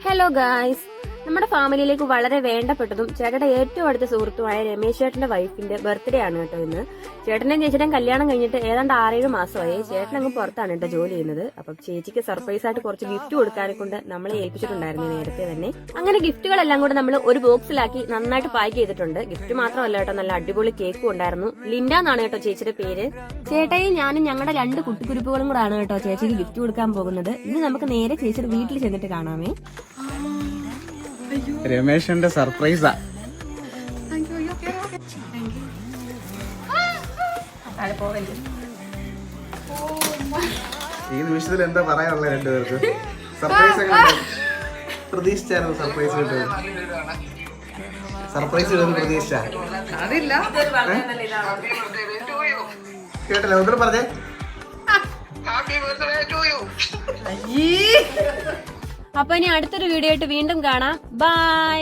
Hello guys, നമ്മുടെ ഫാമിലിയിലേക്ക് വളരെ വേണ്ടപ്പെട്ടതും ചേട്ടന്റെ ഏറ്റവും അടുത്ത സുഹൃത്തുമായ രമേശ് ചേട്ടന്റെ വൈഫിന്റെ ബർത്ത്ഡേ ആണ് കേട്ടോ ഇന്ന്. ചേട്ടന്റെയും ചേച്ചിയുടെയും കല്യാണം കഴിഞ്ഞിട്ട് ഏതാണ്ട് 6-7 മാസമായി. ചേട്ടൻ അങ്ങ് പുറത്താണ് കേട്ടോ ജോലി ചെയ്യുന്നത്. അപ്പം ചേച്ചിക്ക് സർപ്രൈസ് ആയിട്ട് കുറച്ച് ഗിഫ്റ്റ് കൊടുക്കാനെ കൊണ്ട് നമ്മളെ ഏൽപ്പിച്ചിട്ടുണ്ടായിരുന്നു നേരത്തെ തന്നെ. അങ്ങനെ ഗിഫ്റ്റുകളെല്ലാം കൂടെ നമ്മൾ ഒരു ബോക്സിലാക്കി നന്നായിട്ട് പാക്ക് ചെയ്തിട്ടുണ്ട്. ഗിഫ്റ്റ് മാത്രമല്ല കേട്ടോ, നല്ല അടിപൊളി കേക്കും ഉണ്ടായിരുന്നു. ലിൻഡ എന്നാണ് കേട്ടോ ചേച്ചിയുടെ പേര്. ചേട്ടയും ഞാനും ഞങ്ങളുടെ 2 കുട്ടിക്കുരുപ്പുകളും കൂടാണ് കേട്ടോ ചേച്ചിക്ക് ഗിഫ്റ്റ് കൊടുക്കാൻ പോകുന്നത്. ഇനി നമുക്ക് നേരെ ചേച്ചിയുടെ വീട്ടിൽ ചെന്നിട്ട് കാണാമേ. രമേശന്റെ സർപ്രൈസാ. ഈ നിമിഷത്തിൽ എന്താ പറയാനുള്ള രണ്ടുപേർക്ക്? സർപ്രൈസ് പ്രതീക്ഷിച്ചായിരുന്നു. സർപ്രൈസ് കിട്ടും, സർപ്രൈസ് കിട്ടുമെന്ന് പ്രതീക്ഷിച്ച കേട്ടല്ലോ. ഒന്നും പറഞ്ഞേ. അപ്പൊ ഇനി അടുത്തൊരു വീഡിയോ ആയിട്ട് വീണ്ടും കാണാം. ബൈ.